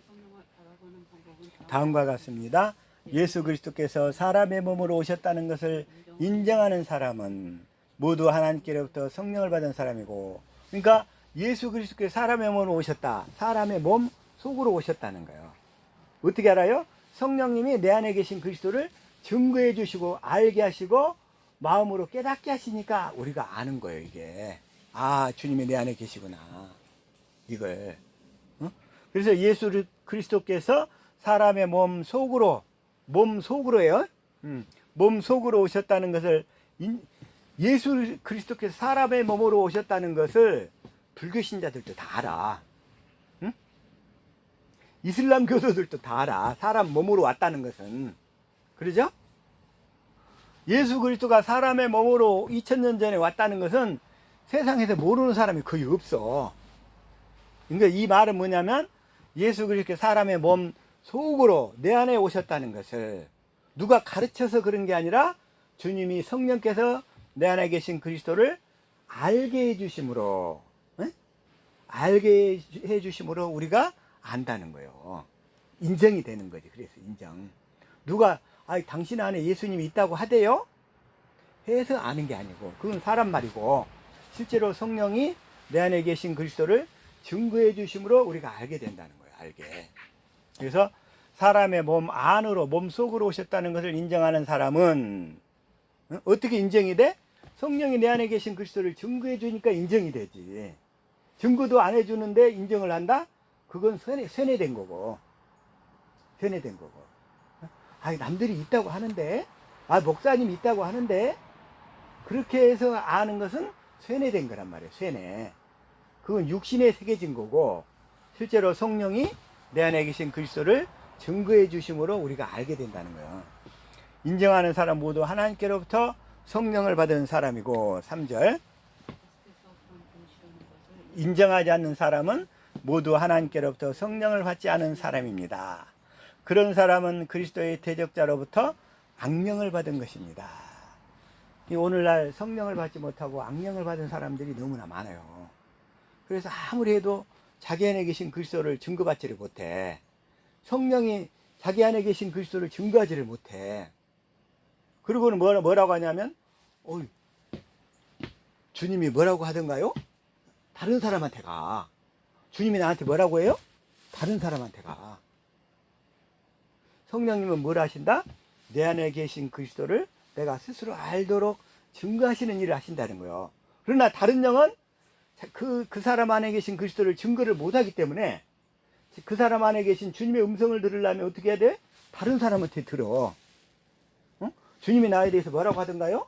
성령을 바라보는 방법은 다음과 같습니다. 예수 그리스도께서 사람의 몸으로 오셨다는 것을 인정하는 사람은 모두 하나님께로부터 성령을 받은 사람이고, 그러니까 예수 그리스도께서 사람의 몸으로 오셨다. 사람의 몸 속으로 오셨다는 거예요. 어떻게 알아요? 성령님이 내 안에 계신 그리스도를 증거해 주시고 알게 하시고 마음으로 깨닫게 하시니까 우리가 아는 거예요. 이게 아, 주님이 내 안에 계시구나, 이걸. 그래서 예수 그리스도께서 사람의 몸 속으로예요. 몸 속으로 오셨다는 것을, 예수 그리스도께서 사람의 몸으로 오셨다는 것을 불교 신자들도 다 알아. 이슬람 교도들도 다 알아. 사람 몸으로 왔다는 것은. 그러죠? 예수 그리스도가 사람의 몸으로 2000년 전에 왔다는 것은 세상에서 모르는 사람이 거의 없어. 그러니까 이 말은 뭐냐면 예수 그리스도께서 사람의 몸 속으로 내 안에 오셨다는 것을 누가 가르쳐서 그런 게 아니라 주님이 성령께서 내 안에 계신 그리스도를 알게 해주심으로, 알게 해주심으로 우리가 안다는 거예요. 인정이 되는 거지. 그래서 인정. 누가 당신 안에 예수님이 있다고 하대요? 해서 아는 게 아니고, 그건 사람 말이고, 실제로 성령이 내 안에 계신 그리스도를 증거해 주심으로 우리가 알게 된다는 거예요. 알게. 그래서 사람의 몸 안으로, 몸 속으로 오셨다는 것을 인정하는 사람은 어떻게 인정이 돼? 성령이 내 안에 계신 그리스도를 증거해 주니까 인정이 되지. 증거도 안 해주는데 인정을 한다? 그건 세뇌된 거고. 세뇌된 거고. 아, 남들이 있다고 하는데, 아, 목사님이 있다고 하는데, 그렇게 해서 아는 것은 세뇌된 거란 말이에요. 세뇌. 그건 육신에 새겨진 거고, 실제로 성령이 내 안에 계신 그리스도를 증거해 주심으로 우리가 알게 된다는 거예요. 인정하는 사람 모두 하나님께로부터 성령을 받은 사람이고, 3절. 인정하지 않는 사람은 모두 하나님께로부터 성령을 받지 않은 사람입니다. 그런 사람은 그리스도의 대적자로부터 악령을 받은 것입니다. 오늘날 성령을 받지 못하고 악령을 받은 사람들이 너무나 많아요. 그래서 아무리 해도 자기 안에 계신 그리스도를 증거받지를 못해. 성령이 자기 안에 계신 그리스도를 증거하지를 못해. 그리고는 뭐라고 하냐면, 주님이 뭐라고 하던가요? 다른 사람한테 가. 주님이 나한테 뭐라고 해요? 다른 사람한테 가. 성령님은 뭘 하신다? 내 안에 계신 그리스도를 내가 스스로 알도록 증거하시는 일을 하신다는 거예요. 그러나 다른 영은 그 사람 안에 계신 그리스도를 증거를 못하기 때문에 그 사람 안에 계신 주님의 음성을 들으려면 어떻게 해야 돼? 다른 사람한테 들어. 주님이 나에 대해서 뭐라고 하던가요?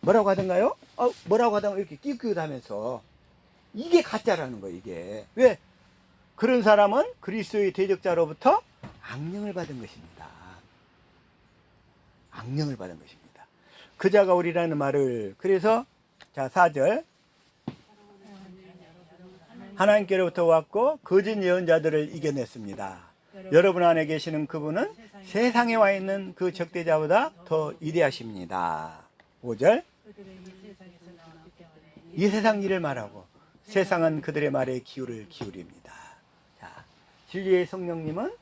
뭐라고 하던가요? 뭐라고 하던가 이렇게 끼우끼우하면서 이게 가짜라는 거예요. 이게 왜? 그런 사람은 그리스도의 대적자로부터 악령을 받은 것입니다. 악령을 받은 것입니다. 그자가 오리라는 말을, 그래서 자 4절, 하나님께로부터 왔고 거짓 예언자들을 이겨냈습니다. 여러분 안에 계시는 그분은 세상에 와 있는 그 적대자보다 더 위대하십니다. 5절, 이 세상 일을 말하고 세상은 그들의 말에 귀를 기울입니다. 자, 진리의 성령님은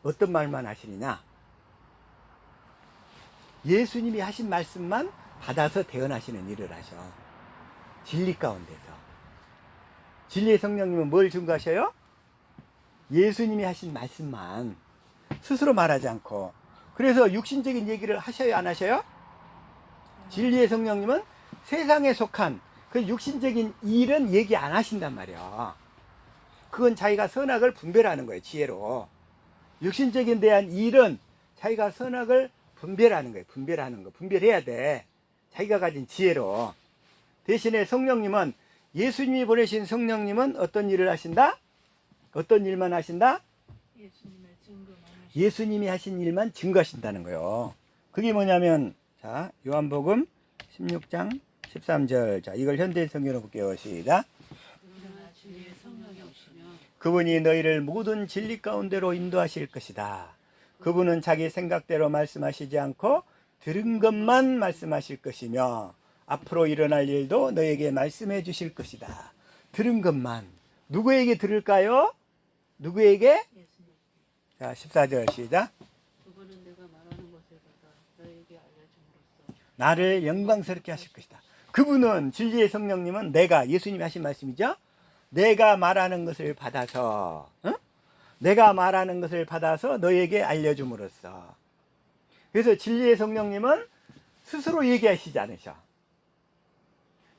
어떤 말만 하시느냐? 예수님이 하신 말씀만 받아서 대언하시는 일을 하셔. 진리 가운데서. 진리의 성령님은 뭘 증거하셔요? 예수님이 하신 말씀만 스스로 말하지 않고. 그래서 육신적인 얘기를 하셔요, 안 하셔요? 진리의 성령님은 세상에 속한 그 육신적인 일은 얘기 안 하신단 말이야. 그건 자기가 선악을 분별하는 거예요, 지혜로. 육신적인 대한 일은 자기가 선악을 분별하는 거예요. 분별하는 거. 분별해야 돼. 자기가 가진 지혜로. 대신에 성령님은, 예수님이 보내신 성령님은 어떤 일을 하신다? 어떤 일만 하신다? 예수님이 하신 일만 증거하신다는 거예요. 그게 뭐냐면, 자, 요한복음 16장 13절. 자, 이걸 현대 성경으로 볼게요. 시작. 그분이 너희를 모든 진리 가운데로 인도하실 것이다. 그분은 자기 생각대로 말씀하시지 않고 들은 것만 말씀하실 것이며 앞으로 일어날 일도 너에게 말씀해 주실 것이다. 들은 것만. 누구에게 들을까요? 누구에게? 자, 14절 시작. 그분은 내가 말하는 것을 받아 너에게 알려줌으로써 나를 영광스럽게 하실 것이다. 그분은, 진리의 성령님은 내가, 예수님이 하신 말씀이죠? 내가 말하는 것을 받아서, 내가 말하는 것을 받아서 너에게 알려줌으로써. 그래서 진리의 성령님은 스스로 얘기하시지 않으셔.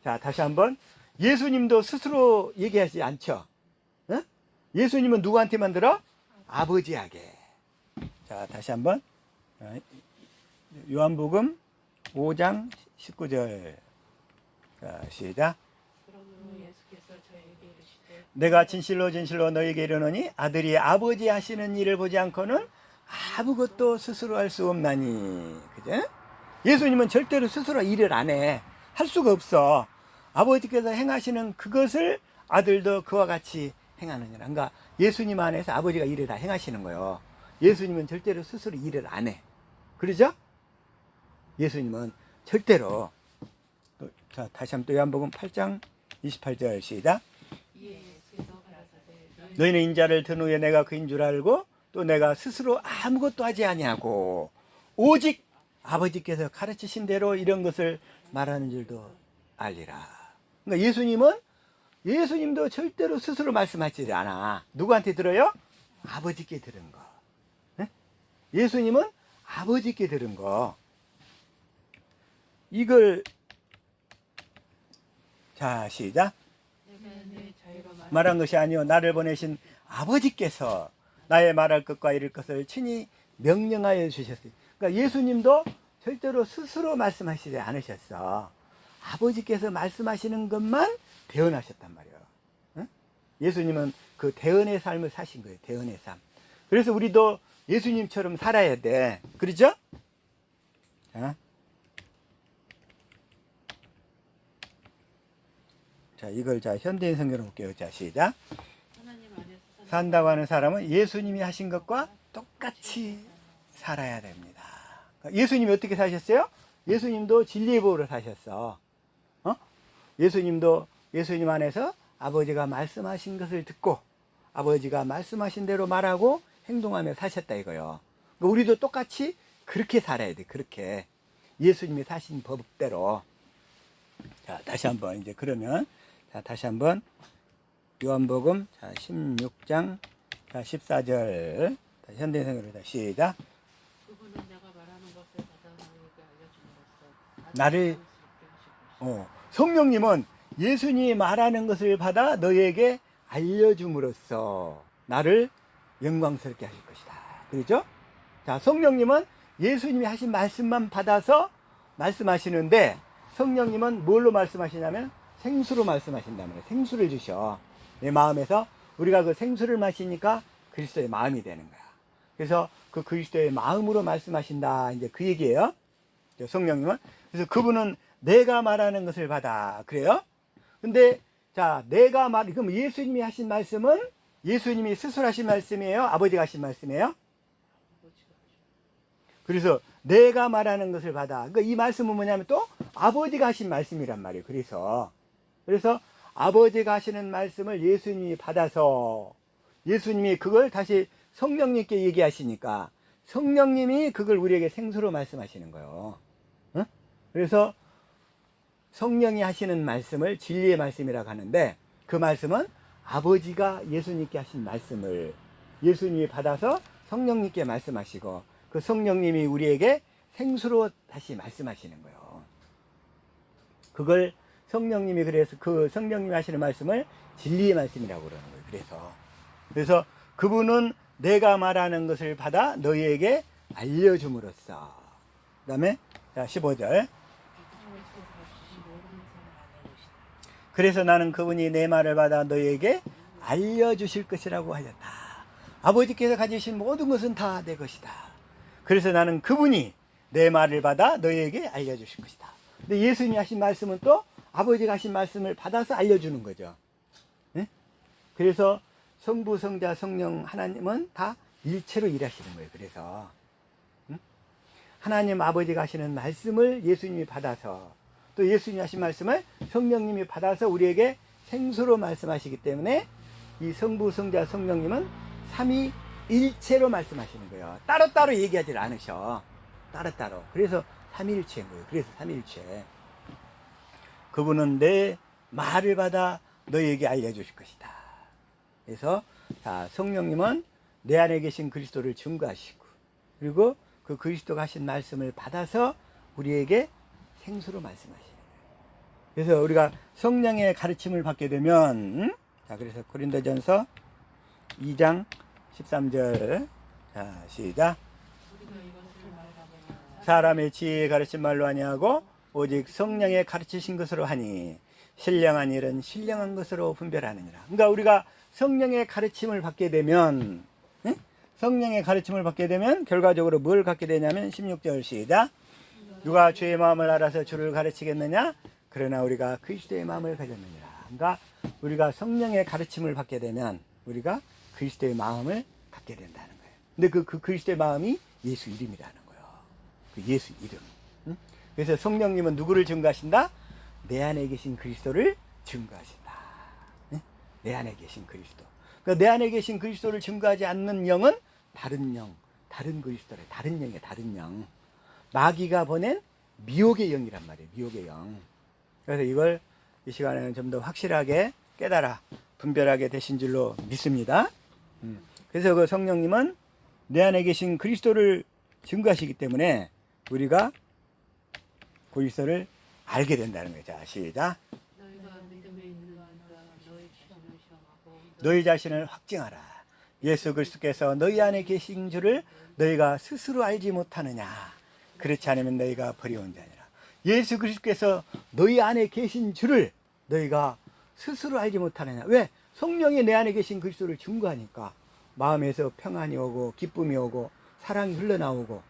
자, 다시 한번. 예수님도 스스로 얘기하지 않죠. 예수님은 누구한테만 들어? 아버지에게. 자, 다시 한번. 요한복음 5장 19절. 자, 시작. 그러므로 예수께서 저에게 이르시되 내가 진실로 진실로 너에게 이르노니 아들이 아버지 하시는 일을 보지 않고는 아무것도 스스로 할 수 없나니. 그죠? 예수님은 절대로 스스로 일을 안 해. 할 수가 없어. 아버지께서 행하시는 그것을 아들도 그와 같이 행하느니라. 그러니까 예수님 안에서 아버지가 일을 다 행하시는 거예요. 예수님은 절대로 스스로 일을 안 해. 그러죠? 예수님은 절대로. 자, 다시 한번 또 요한복음 8장 28절 시작. 이에 예수께서 가라사대 너희는 인자를 든 후에 내가 그인 줄 알고 또 내가 스스로 아무것도 하지 아니하고 오직 아버지께서 가르치신 대로 이런 것을 말하는 줄도 알리라. 그러니까 예수님도 절대로 스스로 말씀하지 않아. 누구한테 들어요? 아버지께 들은 거. 네? 예수님은 아버지께 들은 거. 이걸 자 시작. 내가 내 자유로 말한 것이 아니요 나를 보내신 아버지께서 나의 말할 것과 이를 것을 친히 명령하여 주셨어요. 그러니까 예수님도 절대로 스스로 말씀하시지 않으셨어. 아버지께서 말씀하시는 것만 대언하셨단 말이에요. 응? 예수님은 그 대언의 삶을 사신 거예요. 대언의 삶. 그래서 우리도 예수님처럼 살아야 돼. 그렇죠? 자, 이걸 자 현대인 성경으로 볼게요. 자, 시작. 하나님 안에서 산다고 하는 사람은 예수님이 하신 것과 똑같이 살아야 됩니다. 예수님이 어떻게 사셨어요? 예수님도 진리의 법으로 사셨어. 예수님도 예수님 안에서 아버지가 말씀하신 것을 듣고 아버지가 말씀하신 대로 말하고 행동하며 사셨다 이거요. 우리도 똑같이 그렇게 살아야 돼. 그렇게 예수님이 사신 법대로. 자, 다시 한번 이제 그러면 자, 다시 한번 요한복음 자, 16장 자, 14절 현대성으로 시작. 그분은 내가 말하는 것을 받아 너에게 알려줌으로써 나를 성령님은 예수님이 말하는 것을 받아 너에게 알려줌으로써 나를 영광스럽게 하실 것이다. 그렇죠? 자, 성령님은 예수님이 하신 말씀만 받아서 말씀하시는데 성령님은 뭘로 말씀하시냐면 생수로 말씀하신단 말이에요. 생수를 주셔. 내 마음에서 우리가 그 생수를 마시니까 그리스도의 마음이 되는 거야. 그래서 그 그리스도의 마음으로 말씀하신다. 이제 그 얘기예요. 성령님은. 그래서 그분은 내가 말하는 것을 받아. 그래요? 근데 자, 그럼 예수님이 하신 말씀은 예수님이 스스로 하신 말씀이에요? 아버지가 하신 말씀이에요? 그래서 내가 말하는 것을 받아. 그러니까 이 말씀은 뭐냐면 또 아버지가 하신 말씀이란 말이에요. 그래서 아버지가 하시는 말씀을 예수님이 받아서 예수님이 그걸 다시 성령님께 얘기하시니까 성령님이 그걸 우리에게 생수로 말씀하시는 거예요. 응? 그래서 성령이 하시는 말씀을 진리의 말씀이라고 하는데 그 말씀은 아버지가 예수님께 하신 말씀을 예수님이 받아서 성령님께 말씀하시고 그 성령님이 우리에게 생수로 다시 말씀하시는 거예요. 그걸 성령님이 그래서 그 성령님이 하시는 말씀을 진리의 말씀이라고 그러는 거예요. 그래서 그분은 내가 말하는 것을 받아 너희에게 알려줌으로써 그 다음에 15절 그래서 나는 그분이 내 말을 받아 너희에게 알려주실 것이라고 하였다. 아버지께서 가지신 모든 것은 다 내 것이다. 그래서 나는 그분이 내 말을 받아 너희에게 알려주실 것이다. 근데 예수님이 하신 말씀은 또 아버지가 하신 말씀을 받아서 알려주는 거죠. 네? 그래서 성부, 성자, 성령 하나님은 다 일체로 일하시는 거예요. 그래서 하나님 아버지가 하시는 말씀을 예수님이 받아서 또 예수님이 하신 말씀을 성령님이 받아서 우리에게 생수로 말씀하시기 때문에 이 성부, 성자, 성령님은 삼위일체로 말씀하시는 거예요. 따로따로 얘기하지 않으셔. 따로따로. 그래서 삼위일체인 거예요. 그래서 삼위일체. 그분은 내 말을 받아 너희에게 알려주실 것이다. 그래서 자, 성령님은 내 안에 계신 그리스도를 증거하시고 그리고 그 그리스도가 하신 말씀을 받아서 우리에게 생수로 말씀하시는 거예요. 그래서 우리가 성령의 가르침을 받게 되면 자, 그래서 고린도전서 2장 13절 자, 시작. 사람의 지혜에 가르친 말로 아니하고 오직 성령의 가르치신 것으로 하니 신령한 일은 신령한 것으로 분별하느니라. 그러니까 우리가 성령의 가르침을 받게 되면 성령의 가르침을 받게 되면 결과적으로 뭘 갖게 되냐면 16절 시작. 누가 주의 마음을 알아서 주를 가르치겠느냐? 그러나 우리가 그리스도의 마음을 가졌느니라. 그러니까 우리가 성령의 가르침을 받게 되면 우리가 그리스도의 마음을 갖게 된다는 거예요. 근데 그 그리스도의 마음이 예수 이름이라는 거예요. 그 예수 이름. 그래서 성령님은 누구를 증거하신다? 내 안에 계신 그리스도를 증거하신다. 내 안에 계신 그리스도. 그러니까 내 안에 계신 그리스도를 증거하지 않는 영은 다른 영, 다른 그리스도래. 다른 영이야, 다른 영. 마귀가 보낸 미혹의 영이란 말이에요. 미혹의 영. 그래서 이걸 이 시간에는 좀 더 확실하게 깨달아 분별하게 되신 줄로 믿습니다. 그래서 그 성령님은 내 안에 계신 그리스도를 증거하시기 때문에 우리가 그리스도를 알게 된다는 거죠. 자, 시작. 너희가 믿음에 있는 가 아니라 너희 시험을 시험하고 너희 자신을 확증하라. 예수 그리스도께서 너희 안에 계신 줄을 너희가 스스로 알지 못하느냐. 그렇지 않으면 너희가 버려온 자니라. 예수 그리스도께서 너희 안에 계신 줄을 너희가 스스로 알지 못하느냐. 왜? 성령이 내 안에 계신 그리스도를 증거하니까 마음에서 평안이 오고 기쁨이 오고 사랑이 흘러나오고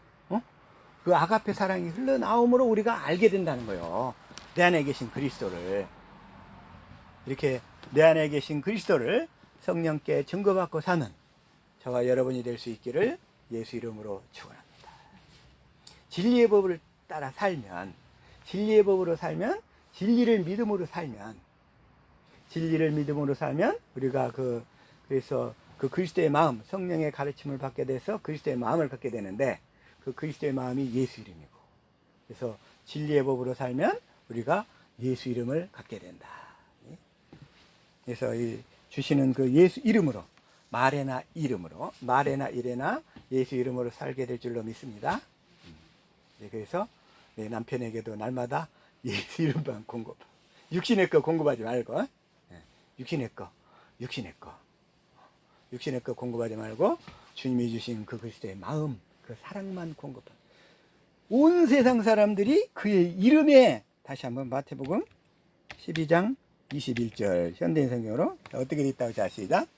그 아가페 사랑이 흘러나옴으로 우리가 알게 된다는 거예요. 내 안에 계신 그리스도를. 이렇게 내 안에 계신 그리스도를 성령께 증거받고 사는 저와 여러분이 될 수 있기를 예수 이름으로 축원합니다. 진리의 법을 따라 살면, 진리의 법으로 살면, 진리를 믿음으로 살면, 진리를 믿음으로 살면 우리가 그래서 그 그리스도의 마음, 성령의 가르침을 받게 돼서 그리스도의 마음을 갖게 되는데 그 그리스도의 마음이 예수 이름이고, 그래서 진리의 법으로 살면 우리가 예수 이름을 갖게 된다. 그래서 이 주시는 그 예수 이름으로, 말에나 이름으로, 말에나 이래나 예수 이름으로 살게 될 줄로 믿습니다. 그래서 내 남편에게도 날마다 예수 이름만 공급, 육신의 거 공급하지 말고, 육신의 거 공급하지 말고 주님이 주신 그 그리스도의 마음, 그 사랑만 공급한. 온 세상 사람들이 그의 이름에, 다시 한번 마태복음 12장 21절 현대인 성경으로 어떻게 돼 있다고 자 시작.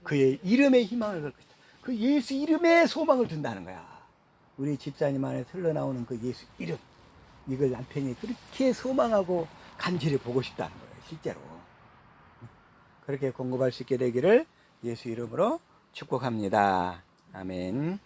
그의 이름에 희망을 걸고 있다. 그 예수 이름에 소망을 둔다는 거야. 우리 집사님 안에 흘러나오는 그 예수 이름, 이걸 남편이 그렇게 소망하고 간절히 보고 싶다는 거예요. 실제로 그렇게 공급할 수 있게 되기를 예수 이름으로 축복합니다. 아멘.